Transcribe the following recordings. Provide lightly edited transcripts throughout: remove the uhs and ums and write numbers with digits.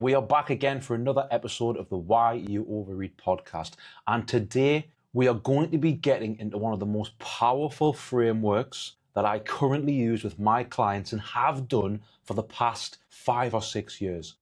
We are back again for another episode of the Why You Overeat podcast. And today we are going to be getting into one of the most powerful frameworks that I currently use with my clients and have done for the past 5 or 6 years.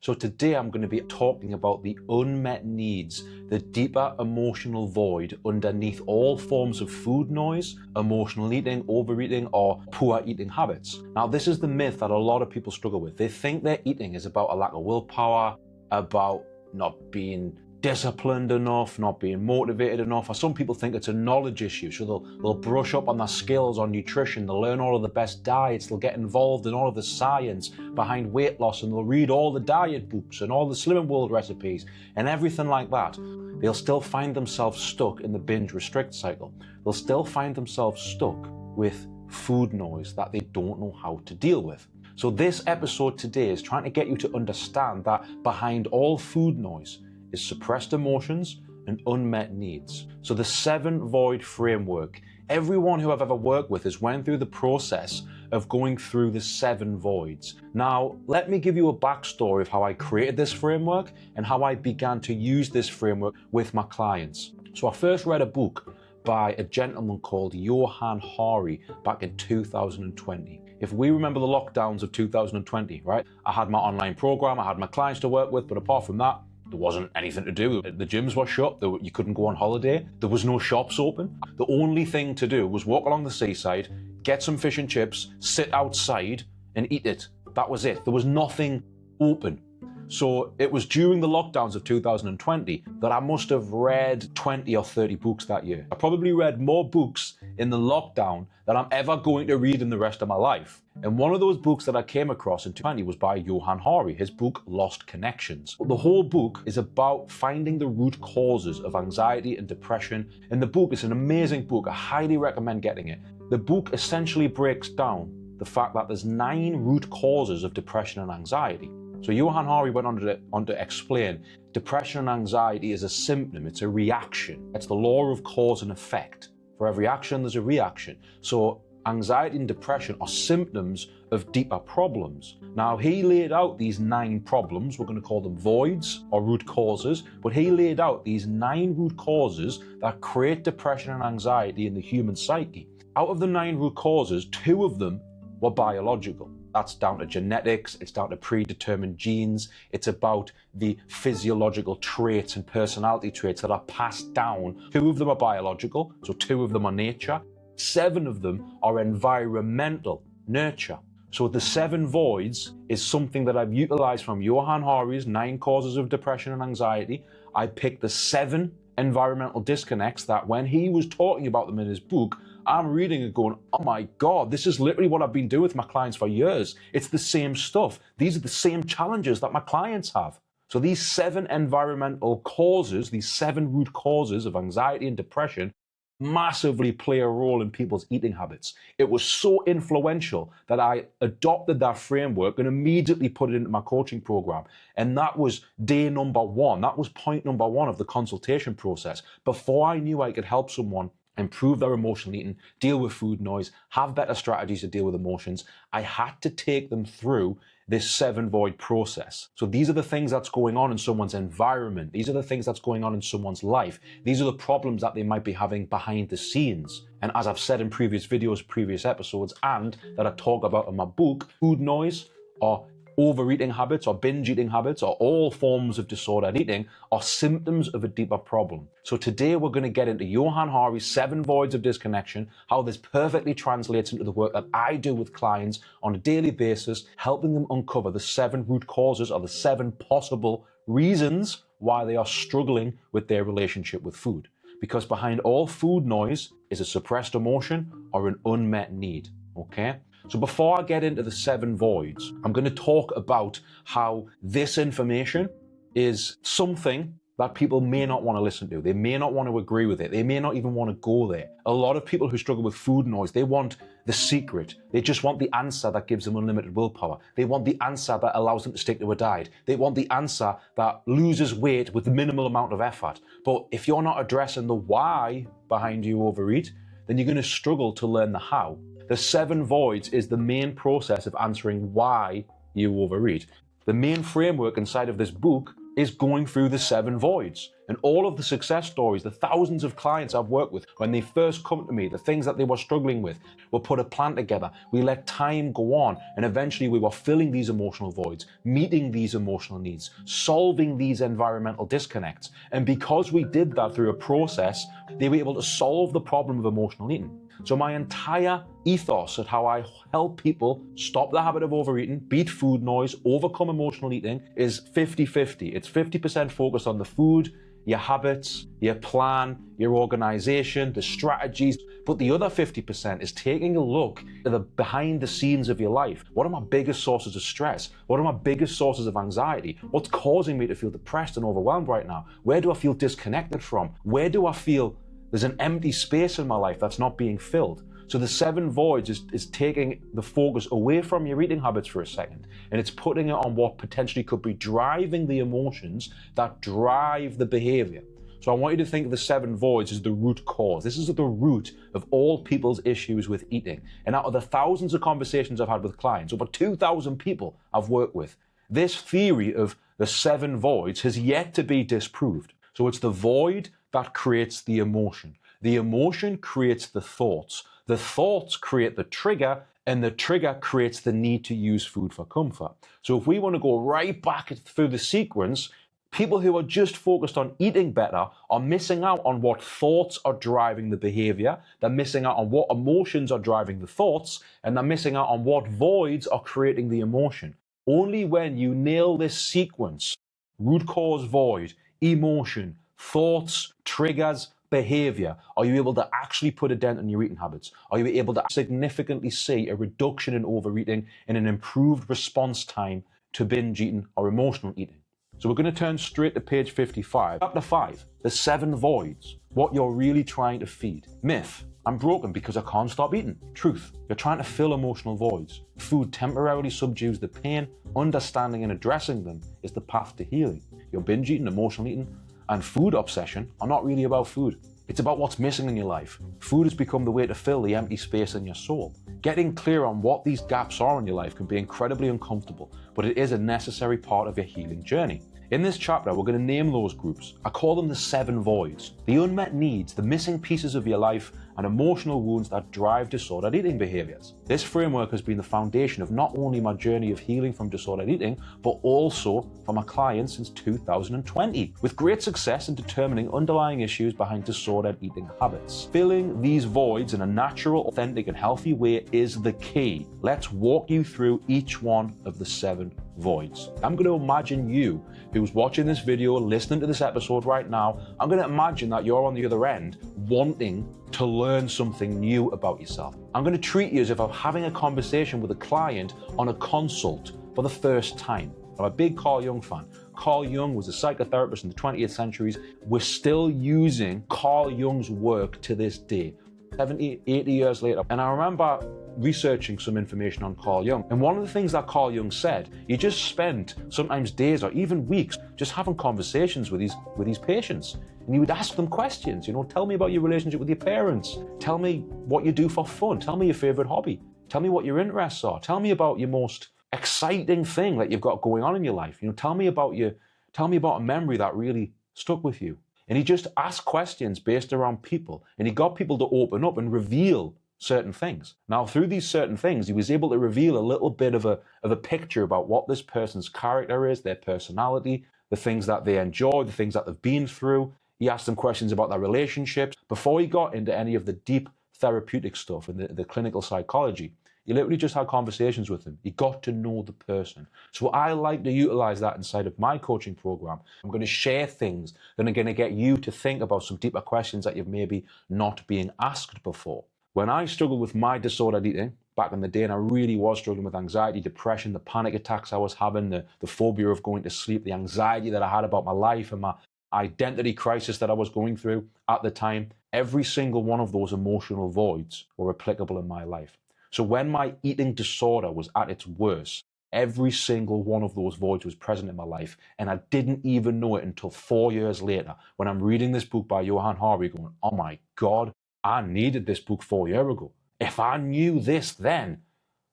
So today I'm going to be talking about the unmet needs, the deeper emotional void underneath all forms of food noise, emotional eating, overeating, or poor eating habits. Now, this is the myth that a lot of people struggle with. They think their eating is about a lack of willpower, about not being disciplined enough, not being motivated enough, or some people think it's a knowledge issue. So they'll brush up on their skills on nutrition, they'll learn all of the best diets, they'll get involved in all of the science behind weight loss, and they'll read all the diet books and all the Slimming World recipes and everything like that. They'll still find themselves stuck in the binge restrict cycle. They'll still find themselves stuck with food noise that they don't know how to deal with. So this episode today is trying to get you to understand that behind all food noise is suppressed emotions and unmet needs. So the 7 void framework, everyone who I've ever worked with has went through the process of going through the 7 voids. Now, let me give you a backstory of how I created this framework and how I began to use this framework with my clients. So I first read a book by a gentleman called Johann Hari back in 2020. If we remember the lockdowns of 2020, right? I had my online program, I had my clients to work with, but apart from that, there wasn't anything to do. The gyms were shut, you couldn't go on holiday, there was no shops open. The only thing to do was walk along the seaside, get some fish and chips, sit outside and eat it. That was it. There was nothing open. So it was during the lockdowns of 2020 that I must have read 20 or 30 books that year. I probably read more books in the lockdown than I'm ever going to read in the rest of my life. And one of those books that I came across in 2020 was by Johann Hari, his book Lost Connections. The whole book is about finding the root causes of anxiety and depression. And the book is an amazing book. I highly recommend getting it. The book essentially breaks down the fact that there's 9 root causes of depression and anxiety. So Johann Hari went on to explain depression and anxiety is a symptom, it's a reaction. It's the law of cause and effect. For every action, there's a reaction. So anxiety and depression are symptoms of deeper problems. Now, he laid out these 9 problems, we're going to call them voids or root causes, but he laid out these 9 root causes that create depression and anxiety in the human psyche. Out of the 9 root causes, 2 of them were biological. That's down to genetics, it's down to predetermined genes, it's about the physiological traits and personality traits that are passed down. 2 of them are biological, so 2 of them are nature. 7 of them are environmental, nurture. So the 7 voids is something that I've utilized from Johann Hari's 9 causes of depression and anxiety. I picked the 7 environmental disconnects that when he was talking about them in his book, I'm reading and going, oh my God, this is literally what I've been doing with my clients for years. It's the same stuff. These are the same challenges that my clients have. So these 7 environmental causes, these 7 root causes of anxiety and depression massively play a role in people's eating habits. It was so influential that I adopted that framework and immediately put it into my coaching program. And that was day number 1. That was point number 1 of the consultation process. Before I knew I could help someone improve their emotional eating, deal with food noise, have better strategies to deal with emotions, I had to take them through this 7 void process. So these are the things that's going on in someone's environment. These are the things that's going on in someone's life. These are the problems that they might be having behind the scenes. And as I've said in previous videos, previous episodes, and that I talk about in my book, food noise or overeating habits or binge eating habits or all forms of disordered eating are symptoms of a deeper problem. So today we're going to get into Johann Hari's 7 voids of disconnection, how this perfectly translates into the work that I do with clients on a daily basis, helping them uncover the 7 root causes or the 7 possible reasons why they are struggling with their relationship with food. Because behind all food noise is a suppressed emotion or an unmet need, okay? So before I get into the 7 voids, I'm going to talk about how this information is something that people may not want to listen to. They may not want to agree with it. They may not even want to go there. A lot of people who struggle with food noise, they want the secret. They just want the answer that gives them unlimited willpower. They want the answer that allows them to stick to a diet. They want the answer that loses weight with minimal amount of effort. But if you're not addressing the why behind you overeat, then you're going to struggle to learn the how. The 7 voids is the main process of answering why you overeat. The main framework inside of this book is going through the 7 voids. And all of the success stories, the thousands of clients I've worked with, when they first come to me, the things that they were struggling with, we'll put a plan together. We let time go on, and eventually we were filling these emotional voids, meeting these emotional needs, solving these environmental disconnects. And because we did that through a process, they were able to solve the problem of emotional eating. So my entire ethos at how I help people stop the habit of overeating, beat food noise, overcome emotional eating is 50-50. It's 50% focused on the food, your habits, your plan, your organization, the strategies. But the other 50% is taking a look at the behind the scenes of your life. What are my biggest sources of stress? What are my biggest sources of anxiety? What's causing me to feel depressed and overwhelmed right now? Where do I feel disconnected from? Where do I feel there's an empty space in my life that's not being filled? So the 7 voids is taking the focus away from your eating habits for a second, and it's putting it on what potentially could be driving the emotions that drive the behavior. So I want you to think of the 7 voids as the root cause. This is at the root of all people's issues with eating. And out of the thousands of conversations I've had with clients, over 2,000 people I've worked with, this theory of the 7 voids has yet to be disproved. So it's the void that creates the emotion. The emotion creates the thoughts. The thoughts create the trigger, and the trigger creates the need to use food for comfort. So if we want to go right back through the sequence, people who are just focused on eating better are missing out on what thoughts are driving the behavior, they're missing out on what emotions are driving the thoughts, and they're missing out on what voids are creating the emotion. Only when you nail this sequence, root cause void, emotion, thoughts, triggers, behavior, are you able to actually put a dent in your eating habits? Are you able to significantly see a reduction in overeating and an improved response time to binge eating or emotional eating? So we're going to turn straight to page 55. Chapter 5, the 7 voids, what you're really trying to feed. Myth, I'm broken because I can't stop eating. Truth, you're trying to fill emotional voids. Food temporarily subdues the pain. Understanding and addressing them is the path to healing. Your binge eating, emotional eating, and food obsession are not really about food. It's about what's missing in your life. Food has become the way to fill the empty space in your soul. Getting clear on what these gaps are in your life can be incredibly uncomfortable, but it is a necessary part of your healing journey. In this chapter, we're going to name those groups. I call them the 7 voids. The unmet needs, the missing pieces of your life, and emotional wounds that drive disordered eating behaviors. This framework has been the foundation of not only my journey of healing from disordered eating, but also for my clients since 2020, with great success in determining underlying issues behind disordered eating habits. Filling these voids in a natural, authentic, and healthy way is the key. Let's walk you through each one of the 7 voids. I'm going to imagine you, who's watching this video, listening to this episode right now, I'm going to imagine that you're on the other end wanting to learn something new about yourself. I'm going to treat you as if I'm having a conversation with a client on a consult for the first time. I'm a big Carl Jung fan. Carl Jung was a psychotherapist in the 20th centuries. We're still using Carl Jung's work to this day, 70, 80 years later. And I remember researching some information on Carl Jung. And one of the things that Carl Jung said, he just spent sometimes days or even weeks just having conversations with his patients. And he would ask them questions, tell me about your relationship with your parents. Tell me what you do for fun. Tell me your favorite hobby. Tell me what your interests are. Tell me about your most exciting thing that you've got going on in your life. Tell me about a memory that really stuck with you. And he just asked questions based around people. And he got people to open up and reveal certain things. Now, through these certain things, he was able to reveal a little bit of a picture about what this person's character is, their personality, the things that they enjoy, the things that they've been through. He asked them questions about their relationships. Before he got into any of the deep therapeutic stuff and the clinical psychology, he literally just had conversations with them. He got to know the person. So I like to utilize that inside of my coaching program. I'm going to share things that are going to get you to think about some deeper questions that you've maybe not been asked before. When I struggled with my disordered eating back in the day, and I really was struggling with anxiety, depression, the panic attacks I was having, the phobia of going to sleep, the anxiety that I had about my life and my identity crisis that I was going through at the time, every single one of those emotional voids were applicable in my life. So when my eating disorder was at its worst, every single one of those voids was present in my life, and I didn't even know it until 4 years later when I'm reading this book by Johann Hari going, oh my God, I needed this book 4 years ago. If I knew this then,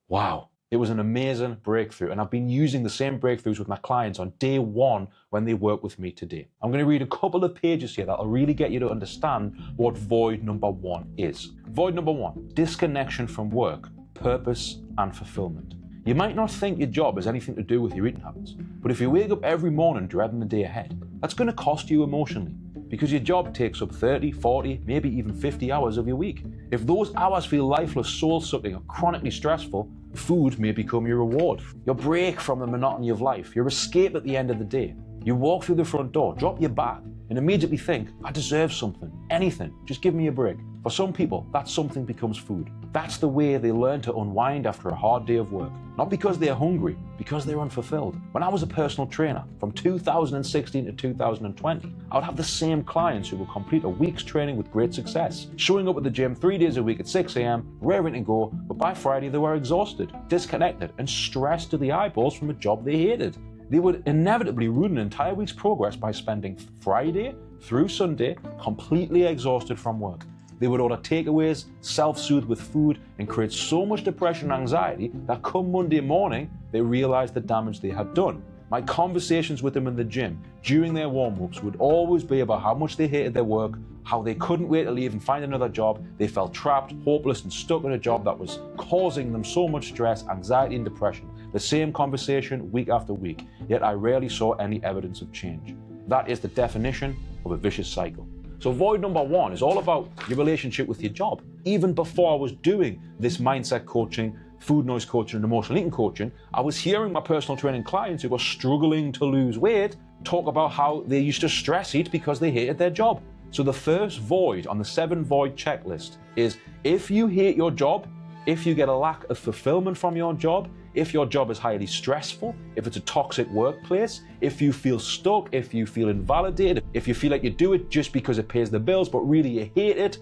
wow. It was an amazing breakthrough, and I've been using the same breakthroughs with my clients on day one when they work with me today. I'm going to read a couple of pages here that'll really get you to understand what void number one is. Void number one, disconnection from work, purpose, and fulfillment. You might not think your job has anything to do with your eating habits, but if you wake up every morning dreading the day ahead, that's going to cost you emotionally, because your job takes up 30, 40, maybe even 50 hours of your week. If those hours feel lifeless, soul-sucking, or chronically stressful, food may become your reward, your break from the monotony of life, your escape at the end of the day. You walk through the front door, drop your bag, and immediately think, I deserve something, anything, just give me a break. For some people, that something becomes food. That's the way they learn to unwind after a hard day of work. Not because they're hungry, because they're unfulfilled. When I was a personal trainer, from 2016 to 2020, I would have the same clients who would complete a week's training with great success, showing up at the gym 3 days a week at 6 a.m, raring to go, but by Friday they were exhausted, disconnected, and stressed to the eyeballs from a job they hated. They would inevitably ruin an entire week's progress by spending Friday through Sunday completely exhausted from work. They would order takeaways, self-soothe with food, and create so much depression and anxiety that come Monday morning, they realized the damage they had done. My conversations with them in the gym during their warm-ups would always be about how much they hated their work, how they couldn't wait to leave and find another job. They felt trapped, hopeless, and stuck in a job that was causing them so much stress, anxiety, and depression. The same conversation week after week, yet I rarely saw any evidence of change. That is the definition of a vicious cycle. So void number one is all about your relationship with your job. Even before I was doing this mindset coaching, food noise coaching, and emotional eating coaching, I was hearing my personal training clients who were struggling to lose weight talk about how they used to stress eat because they hated their job. So the first void on the 7 void checklist is if you hate your job, if you get a lack of fulfillment from your job, if your job is highly stressful, if it's a toxic workplace, if you feel stuck, if you feel invalidated, if you feel like you do it just because it pays the bills but really you hate it,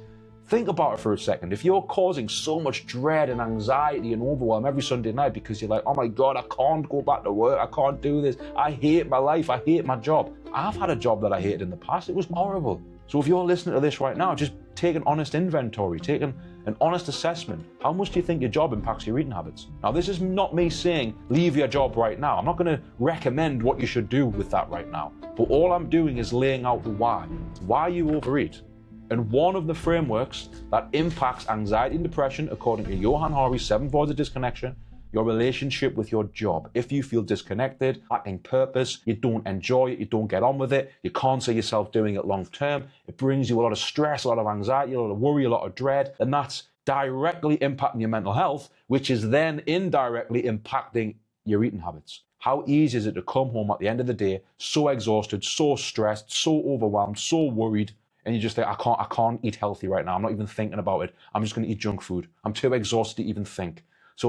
think about it for a second. If you're causing so much dread and anxiety and overwhelm every Sunday night because you're like, oh my God, I can't go back to work, I can't do this, I hate my life, I hate my job. I've had a job that I hated in the past, it was horrible. So if you're listening to this right now, just take an honest inventory, take an honest assessment. How much do you think your job impacts your eating habits? Now, this is not me saying leave your job right now. I'm not going to recommend what you should do with that right now. But all I'm doing is laying out the why you overeat. And one of the frameworks that impacts anxiety and depression, according to Johann Hari's 7 voids of disconnection, your relationship with your job. If you feel disconnected, lacking purpose, you don't enjoy it, you don't get on with it, you can't see yourself doing it long term, it brings you a lot of stress, a lot of anxiety, a lot of worry, a lot of dread, and that's directly impacting your mental health, which is then indirectly impacting your eating habits. How easy is it to come home at the end of the day so exhausted, so stressed, so overwhelmed, so worried, and you just think, I can't eat healthy right now, I'm not even thinking about it, I'm just going to eat junk food, I'm too exhausted to even think.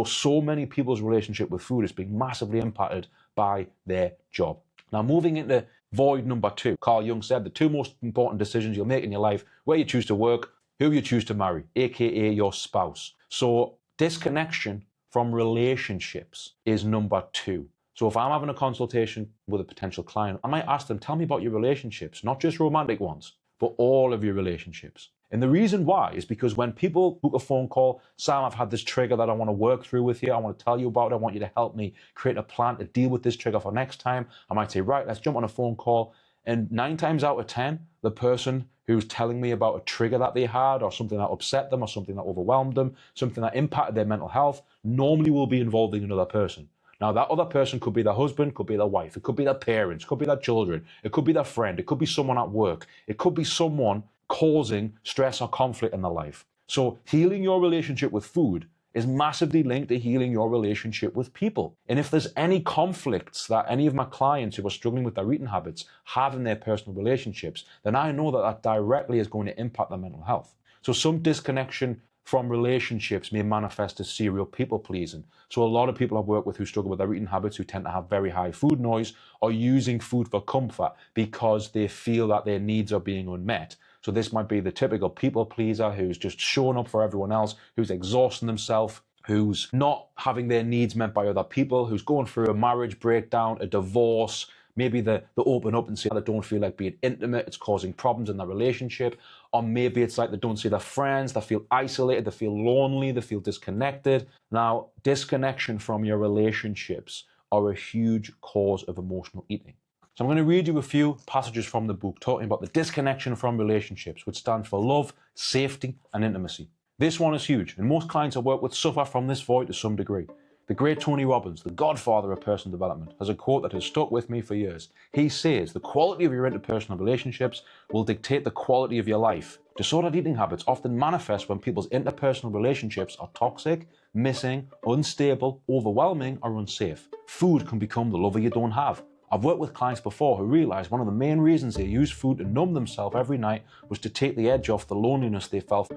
So many people's relationship with food is being massively impacted by their job. Now, moving into void number 2, Carl Jung said the 2 most important decisions you'll make in your life, where you choose to work, who you choose to marry, aka your spouse. So disconnection from relationships is number 2. So if I'm having a consultation with a potential client, I might ask them, tell me about your relationships, not just romantic ones, but all of your relationships. And the reason why is because when people book a phone call, Sam, I've had this trigger that I want to work through with you, I want to tell you about it, I want you to help me create a plan to deal with this trigger for next time. I might say, right, let's jump on a phone call. And 9 times out of 10, the person who's telling me about a trigger that they had or something that upset them or something that overwhelmed them, something that impacted their mental health, normally will be involving another person. Now, that other person could be their husband, could be their wife, it could be their parents, could be their children, it could be their friend, it could be someone at work, it could be someone causing stress or conflict in their life. So healing your relationship with food is massively linked to healing your relationship with people. And if there's any conflicts that any of my clients who are struggling with their eating habits have in their personal relationships, then I know that that directly is going to impact their mental health. So some disconnection from relationships may manifest as serial people pleasing. So a lot of people I've worked with who struggle with their eating habits, who tend to have very high food noise, are using food for comfort because they feel that their needs are being unmet. So this might be the typical people pleaser who's just showing up for everyone else, who's exhausting themselves, who's not having their needs met by other people, who's going through a marriage breakdown, a divorce. Maybe they open up and say they don't feel like being intimate, it's causing problems in their relationship. Or maybe it's like they don't see their friends, they feel isolated, they feel lonely, they feel disconnected. Now, disconnection from your relationships are a huge cause of emotional eating. So I'm going to read you a few passages from the book talking about the disconnection from relationships, which stands for love, safety, and intimacy. This one is huge, and most clients I work with suffer from this void to some degree. The great Tony Robbins, the godfather of personal development, has a quote that has stuck with me for years. He says, the quality of your interpersonal relationships will dictate the quality of your life. Disordered eating habits often manifest when people's interpersonal relationships are toxic, missing, unstable, overwhelming, or unsafe. Food can become the lover you don't have. I've worked with clients before who realised one of the main reasons they used food to numb themselves every night was to take the edge off the loneliness they felt.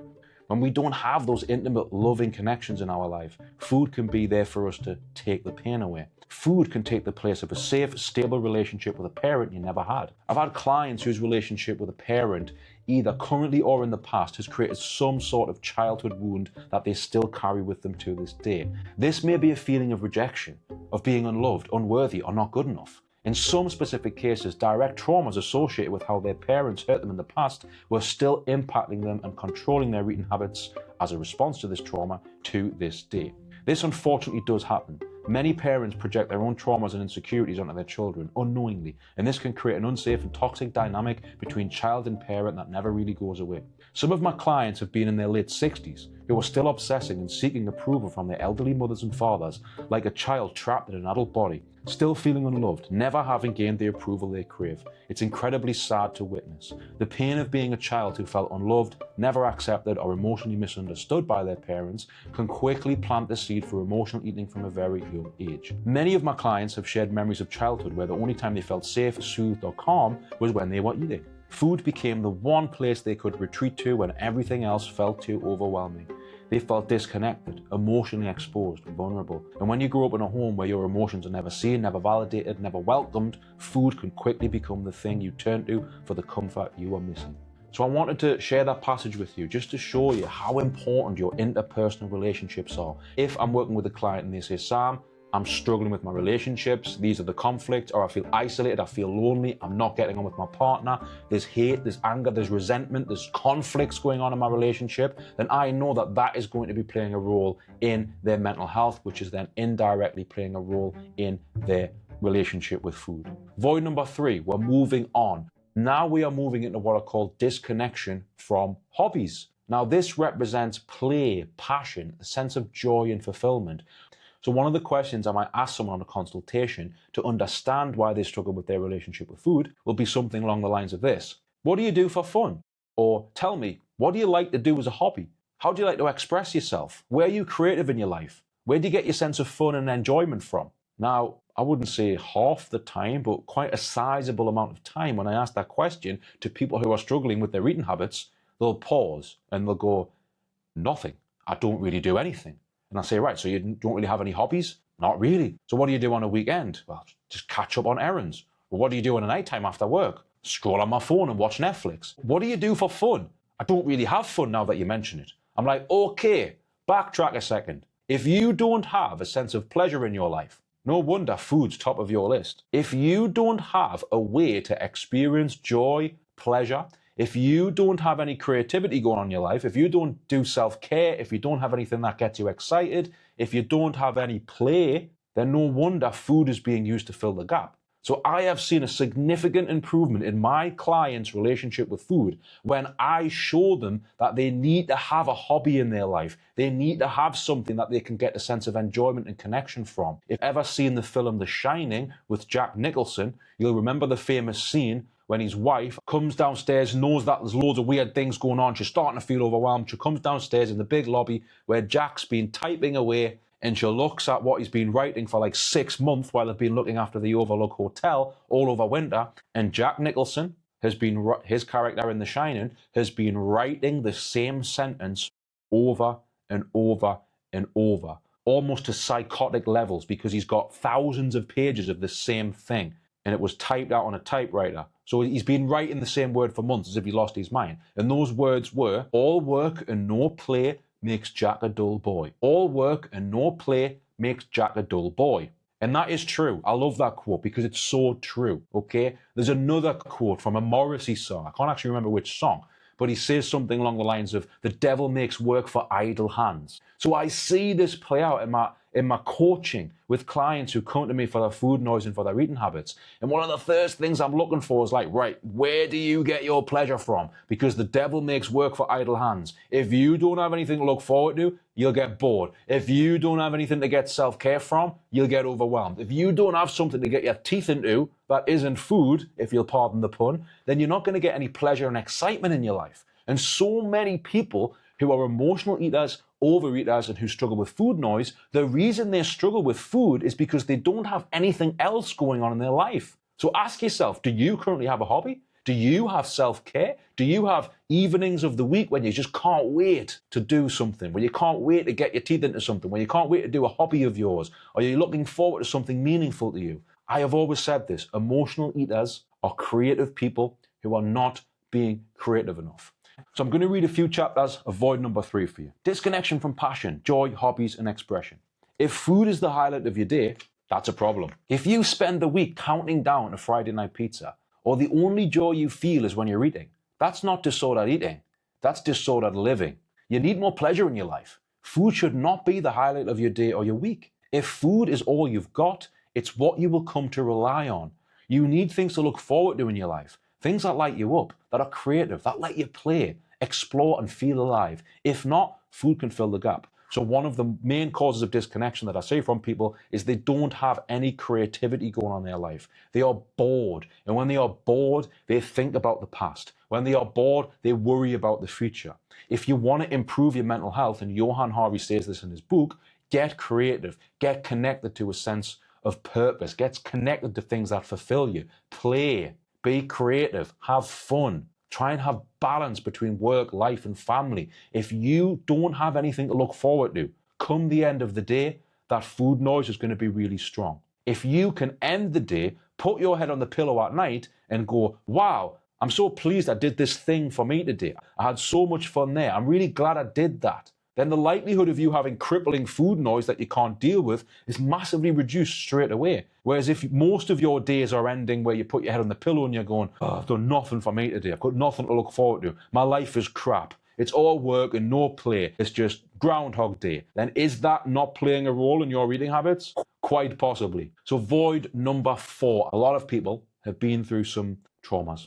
When we don't have those intimate, loving connections in our life, food can be there for us to take the pain away. Food can take the place of a safe, stable relationship with a parent you never had. I've had clients whose relationship with a parent, either currently or in the past, has created some sort of childhood wound that they still carry with them to this day. This may be a feeling of rejection, of being unloved, unworthy, or not good enough. In some specific cases, direct traumas associated with how their parents hurt them in the past were still impacting them and controlling their eating habits as a response to this trauma to this day. This unfortunately does happen. Many parents project their own traumas and insecurities onto their children unknowingly, and this can create an unsafe and toxic dynamic between child and parent that never really goes away. Some of my clients have been in their late 60s who are still obsessing and seeking approval from their elderly mothers and fathers, like a child trapped in an adult body, still feeling unloved, never having gained the approval they crave. It's incredibly sad to witness. The pain of being a child who felt unloved, never accepted, or emotionally misunderstood by their parents can quickly plant the seed for emotional eating from a very young age. Many of my clients have shared memories of childhood where the only time they felt safe, soothed, or calm was when they were eating. Food became the one place they could retreat to when everything else felt too overwhelming. They felt disconnected, emotionally exposed, vulnerable. And when you grow up in a home where your emotions are never seen, never validated, never welcomed, food can quickly become the thing you turn to for the comfort you are missing. So I wanted to share that passage with you just to show you how important your interpersonal relationships are. If I'm working with a client and they say, Sam, I'm struggling with my relationships, these are the conflicts, or I feel isolated, I feel lonely, I'm not getting on with my partner, there's hate, there's anger, there's resentment, there's conflicts going on in my relationship, then I know that that is going to be playing a role in their mental health, which is then indirectly playing a role in their relationship with food. Void number 3, we're moving on. Now we are moving into what are called disconnection from hobbies. Now this represents play, passion, a sense of joy and fulfillment. So one of the questions I might ask someone on a consultation to understand why they struggle with their relationship with food will be something along the lines of this. What do you do for fun? Or tell me, what do you like to do as a hobby? How do you like to express yourself? Where are you creative in your life? Where do you get your sense of fun and enjoyment from? Now, I wouldn't say half the time, but quite a sizable amount of time when I ask that question to people who are struggling with their eating habits, they'll pause and they'll go, nothing. I don't really do anything. And I say, right, so you don't really have any hobbies? Not really. So what do you do on a weekend? Well, just catch up on errands. Well, what do you do on a night time after work? Scroll on my phone and watch Netflix. What do you do for fun? I don't really have fun now that you mention it. I'm like, okay, backtrack a second. If you don't have a sense of pleasure in your life, no wonder food's top of your list. If you don't have a way to experience joy, pleasure, if you don't have any creativity going on in your life, if you don't do self-care, if you don't have anything that gets you excited, if you don't have any play, then no wonder food is being used to fill the gap. So I have seen a significant improvement in my clients' relationship with food when I show them that they need to have a hobby in their life. They need to have something that they can get a sense of enjoyment and connection from. If you've ever seen the film The Shining with Jack Nicholson, you'll remember the famous scene when his wife comes downstairs, knows that there's loads of weird things going on. She's starting to feel overwhelmed. She comes downstairs in the big lobby where Jack's been typing away, and she looks at what he's been writing for like 6 months while they've been looking after the Overlook Hotel all over winter. And Jack Nicholson has been, his character in The Shining, has been writing the same sentence over and over and over, almost to psychotic levels, because he's got thousands of pages of the same thing, and it was typed out on a typewriter. So he's been writing the same word for months as if he lost his mind. And those words were, all work and no play makes Jack a dull boy. All work and no play makes Jack a dull boy. And that is true. I love that quote because it's so true, okay? There's another quote from a Morrissey song. I can't actually remember which song, but he says something along the lines of, the devil makes work for idle hands. So I see this play out in my coaching with clients who come to me for their food noise and for their eating habits. And one of the first things I'm looking for is like, right, where do you get your pleasure from? Because the devil makes work for idle hands. If you don't have anything to look forward to, you'll get bored. If you don't have anything to get self-care from, you'll get overwhelmed. If you don't have something to get your teeth into that isn't food, if you'll pardon the pun, then you're not going to get any pleasure and excitement in your life. And so many people who are emotional eaters, overeaters, and who struggle with food noise, the reason they struggle with food is because they don't have anything else going on in their life. So ask yourself, do you currently have a hobby? Do you have self-care? Do you have evenings of the week when you just can't wait to do something, when you can't wait to get your teeth into something, when you can't wait to do a hobby of yours, or you're looking forward to something meaningful to you? I have always said this, emotional eaters are creative people who are not being creative enough. So I'm going to read a few chapters of void number 3 for you. Disconnection from passion, joy, hobbies, and expression. If food is the highlight of your day, that's a problem. If you spend the week counting down to Friday night pizza, or the only joy you feel is when you're eating, that's not disordered eating. That's disordered living. You need more pleasure in your life. Food should not be the highlight of your day or your week. If food is all you've got, it's what you will come to rely on. You need things to look forward to in your life. Things that light you up, that are creative, that let you play, explore, and feel alive. If not, food can fill the gap. So one of the main causes of disconnection that I see from people is they don't have any creativity going on in their life. They are bored. And when they are bored, they think about the past. When they are bored, they worry about the future. If you want to improve your mental health, and Johann Hari says this in his book, get creative, get connected to a sense of purpose, get connected to things that fulfill you, play, be creative, have fun, try and have balance between work, life, and family. If you don't have anything to look forward to, come the end of the day, that food noise is going to be really strong. If you can end the day, put your head on the pillow at night and go, wow, I'm so pleased I did this thing for me today. I had so much fun there. I'm really glad I did that. Then the likelihood of you having crippling food noise that you can't deal with is massively reduced straight away. Whereas if most of your days are ending where you put your head on the pillow and you're going, oh, I've done nothing for me today. I've got nothing to look forward to. My life is crap. It's all work and no play. It's just Groundhog Day. Then is that not playing a role in your eating habits? Quite possibly. So void number 4. A lot of people have been through some traumas.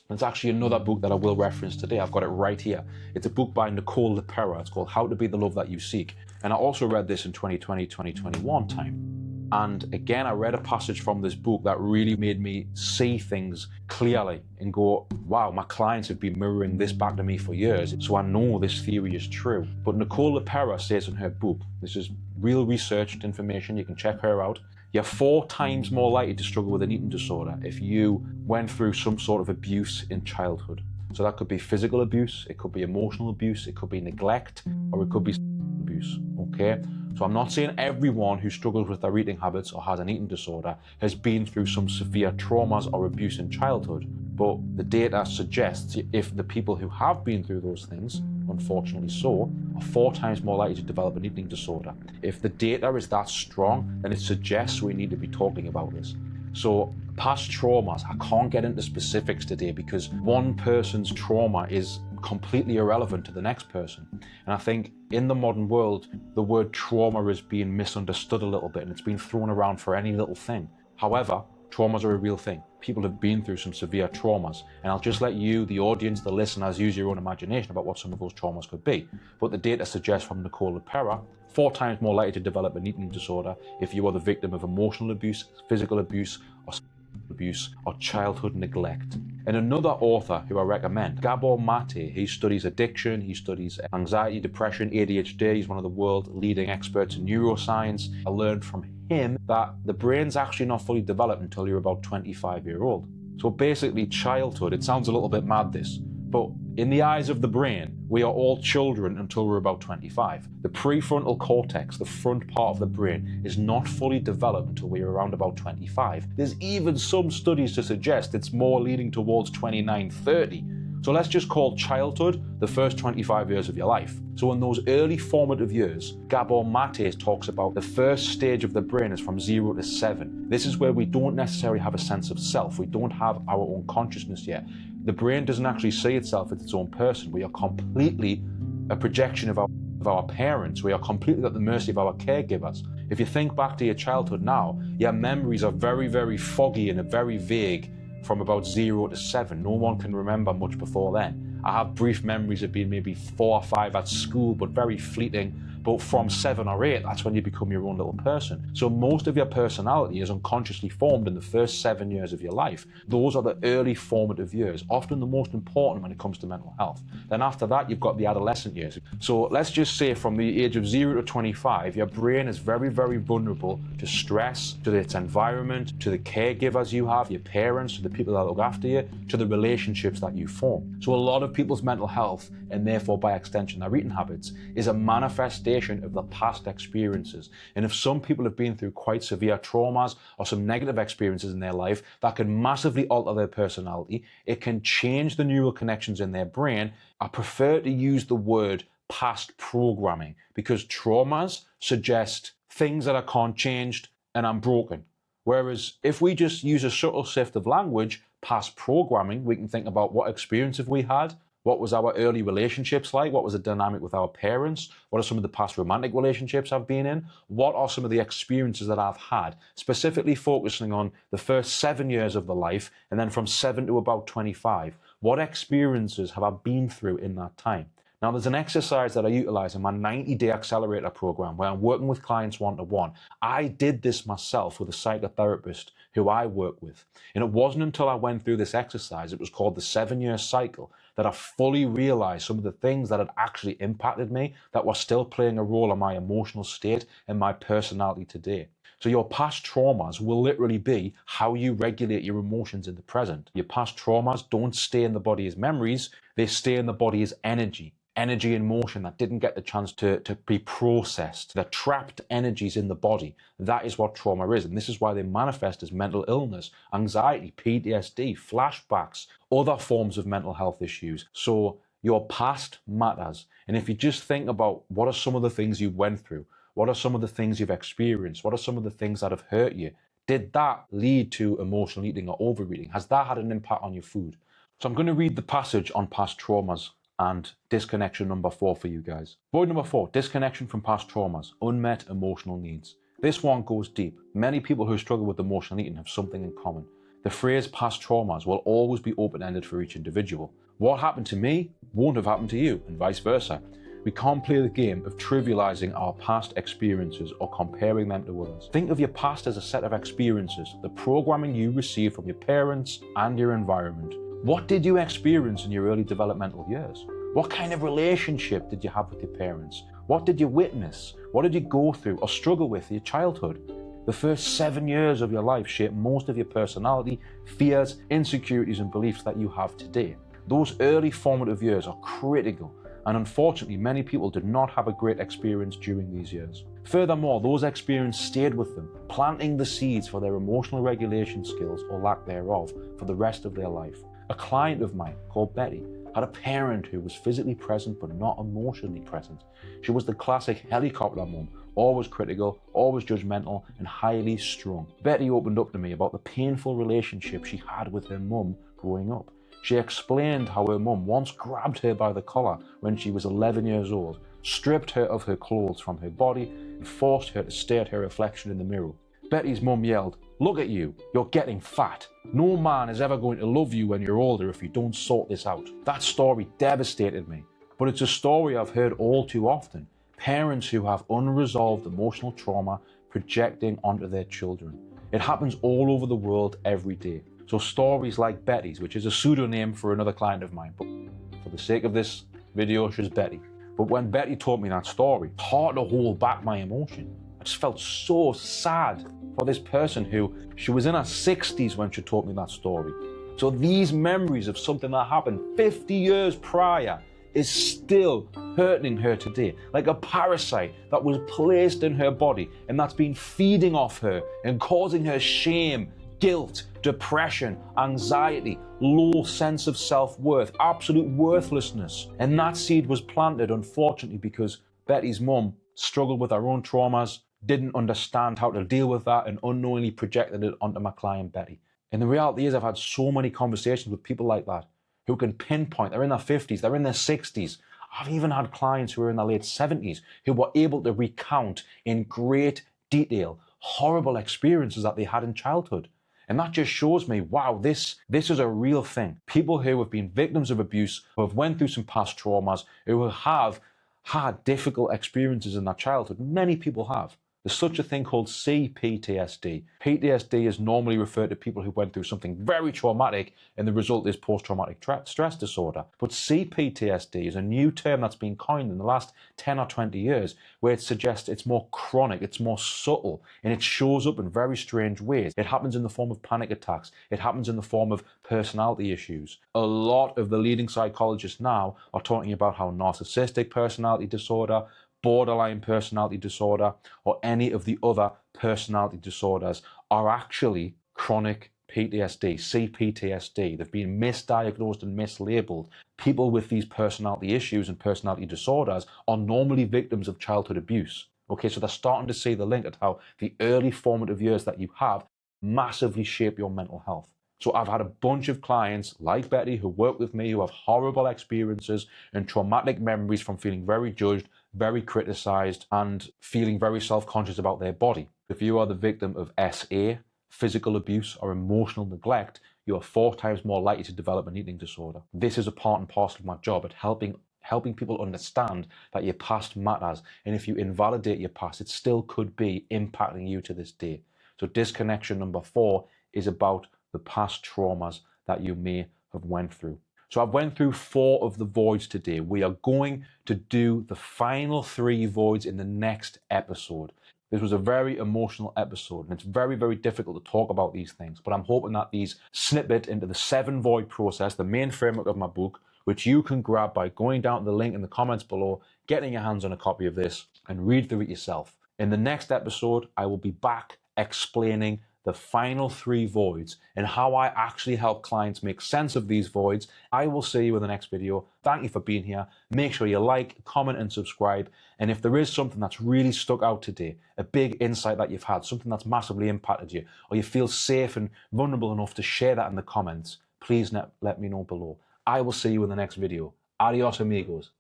There's actually another book that I will reference today. I've got it right here. It's a book by Nicole LePera. It's called How to Be the Love That You Seek. And I also read this in 2020, 2021 time. And again, I read a passage from this book that really made me see things clearly and go, wow, my clients have been mirroring this back to me for years. So I know this theory is true. But Nicole LePera says in her book, this is real researched information, you can check her out, you're 4 times more likely to struggle with an eating disorder if you went through some sort of abuse in childhood. So that could be physical abuse, it could be emotional abuse, it could be neglect, or it could be abuse, okay? So I'm not saying everyone who struggles with their eating habits or has an eating disorder has been through some severe traumas or abuse in childhood, but the data suggests if the people who have been through those things, unfortunately so, are 4 times more likely to develop an eating disorder. If the data is that strong, then it suggests we need to be talking about this. So past traumas, I can't get into specifics today because one person's trauma is completely irrelevant to the next person. And I think in the modern world, the word trauma is being misunderstood a little bit and it's been thrown around for any little thing. However, traumas are a real thing. People have been through some severe traumas, and I'll just let you, the audience, the listeners, use your own imagination about what some of those traumas could be. But the data suggests from Nicole LePera, 4 times more likely to develop an eating disorder if you are the victim of emotional abuse, physical abuse, or abuse, or childhood neglect. And another author who I recommend, Gabor Mate, he studies addiction, he studies anxiety, depression, ADHD. He's one of the world's leading experts in neuroscience. I learned from him that the brain's actually not fully developed until you're about 25 years old. So basically childhood, it sounds a little bit mad this, but In the eyes of the brain, we are all children until we're about 25. The prefrontal cortex, the front part of the brain, is not fully developed until we're around about 25. There's even some studies to suggest it's more leaning towards 29, 30. So let's just call childhood the first 25 years of your life. So in those early formative years, Gabor Maté talks about the first stage of the brain is from 0 to 7. This is where we don't necessarily have a sense of self. We don't have our own consciousness yet. The brain doesn't actually see itself as its own person. We are completely a projection of our parents. We are completely at the mercy of our caregivers. If you think back to your childhood now, your memories are very, very foggy and very vague from about 0 to 7. No one can remember much before then. I have brief memories of being maybe 4 or 5 at school, but very fleeting. But from 7 or 8, that's when you become your own little person. So most of your personality is unconsciously formed in the first 7 years of your life. Those are the early formative years, often the most important when it comes to mental health. Then after that, you've got the adolescent years. So let's just say from the age of 0 to 25, your brain is very, very vulnerable to stress, to its environment, to the caregivers you have, your parents, to the people that look after you, to the relationships that you form. So a lot of people's mental health, and therefore by extension their eating habits, is a manifestation of the past experiences. And if some people have been through quite severe traumas or some negative experiences in their life, that can massively alter their personality. It can change the neural connections in their brain. I prefer to use the word past programming because traumas suggest things that I can't change and I'm broken. Whereas if we just use a subtle shift of language, past programming, we can think about what experience have we had. What was our early relationships like? What was the dynamic with our parents? What are some of the past romantic relationships I've been in? What are some of the experiences that I've had? Specifically focusing on the first 7 years of the life and then from 7 to about 25. What experiences have I been through in that time? Now, there's an exercise that I utilize in my 90-day accelerator program where I'm working with clients one-to-one. I did this myself with a psychotherapist who I work with. And it wasn't until I went through this exercise, it was called the 7-year cycle, that I fully realized some of the things that had actually impacted me that were still playing a role in my emotional state and my personality today. So your past traumas will literally be how you regulate your emotions in the present. Your past traumas don't stay in the body as memories, they stay in the body as energy. Energy in motion that didn't get the chance to be processed. The trapped energies in the body. That is what trauma is. And this is why they manifest as mental illness, anxiety, PTSD, flashbacks, other forms of mental health issues. So your past matters. And if you just think about what are some of the things you went through, what are some of the things you've experienced, what are some of the things that have hurt you, did that lead to emotional eating or overeating? Has that had an impact on your food? So I'm going to read the passage on past traumas and disconnection number 4 for you guys. Void number 4, disconnection from past traumas, unmet emotional needs. This one goes deep. Many people who struggle with emotional eating have something in common. The phrase past traumas will always be open-ended for each individual. What happened to me won't have happened to you, and vice versa. We can't play the game of trivializing our past experiences or comparing them to others. Think of your past as a set of experiences, the programming you received from your parents and your environment. What did you experience in your early developmental years? What kind of relationship did you have with your parents? What did you witness? What did you go through or struggle with in your childhood? The first 7 years of your life shape most of your personality, fears, insecurities, and beliefs that you have today. Those early formative years are critical, and unfortunately, many people did not have a great experience during these years. Furthermore, those experiences stayed with them, planting the seeds for their emotional regulation skills or lack thereof for the rest of their life. A client of mine called Betty had a parent who was physically present but not emotionally present. She was the classic helicopter mum, always critical, always judgmental, and highly strung. Betty opened up to me about the painful relationship she had with her mum growing up. She explained how her mum once grabbed her by the collar when she was 11 years old, stripped her of her clothes from her body, and forced her to stare at her reflection in the mirror. Betty's mum yelled, "Look at you, you're getting fat. No man is ever going to love you when you're older if you don't sort this out." That story devastated me, but it's a story I've heard all too often. Parents who have unresolved emotional trauma projecting onto their children. It happens all over the world every day. So stories like Betty's, which is a pseudonym for another client of mine, but for the sake of this video, she's Betty. But when Betty told me that story, it's hard to hold back my emotion. I just felt so sad for this person who, she was in her 60s when she told me that story. So these memories of something that happened 50 years prior is still hurting her today, like a parasite that was placed in her body and that's been feeding off her and causing her shame, guilt, depression, anxiety, low sense of self-worth, absolute worthlessness. And that seed was planted, unfortunately, because Betty's mum struggled with her own traumas, didn't understand how to deal with that, and unknowingly projected it onto my client Betty. And the reality is I've had so many conversations with people like that who can pinpoint, they're in their 50s, they're in their 60s. I've even had clients who are in their late 70s who were able to recount in great detail horrible experiences that they had in childhood. And that just shows me, wow, this is a real thing. People who have been victims of abuse, who have went through some past traumas, who have had difficult experiences in their childhood. Many people have. There's such a thing called CPTSD. PTSD is normally referred to people who went through something very traumatic and the result is post-traumatic stress disorder. But CPTSD is a new term that's been coined in the last 10 or 20 years where it suggests it's more chronic, it's more subtle, and it shows up in very strange ways. It happens in the form of panic attacks. It happens in the form of personality issues. A lot of the leading psychologists now are talking about how narcissistic personality disorder, borderline personality disorder, or any of the other personality disorders are actually chronic PTSD, CPTSD. They've been misdiagnosed and mislabeled. People with these personality issues and personality disorders are normally victims of childhood abuse. Okay, so they're starting to see the link at how the early formative years that you have massively shape your mental health. So I've had a bunch of clients like Betty who work with me who have horrible experiences and traumatic memories from feeling very judged, very criticized, and feeling very self-conscious about their body. If you are the victim of SA, physical abuse, or emotional neglect, you are 4 times more likely to develop an eating disorder. This is a part and parcel of my job at helping people understand that your past matters, and if you invalidate your past, it still could be impacting you to this day. So disconnection number 4 is about the past traumas that you may have went through. So I've went through 4 of the voids today. We are going to do the final 3 voids in the next episode. This was a very emotional episode, and it's very, very difficult to talk about these things, but I'm hoping that these snippet into the 7 void process, the main framework of my book, which you can grab by going down to the link in the comments below, getting your hands on a copy of this, and read through it yourself. In the next episode, I will be back explaining the final 3 voids and how I actually help clients make sense of these voids. I will see you in the next video. Thank you for being here. Make sure you like, comment, and subscribe. And if there is something that's really stuck out today, a big insight that you've had, something that's massively impacted you, or you feel safe and vulnerable enough to share that in the comments, please let me know below. I will see you in the next video. Adios, amigos.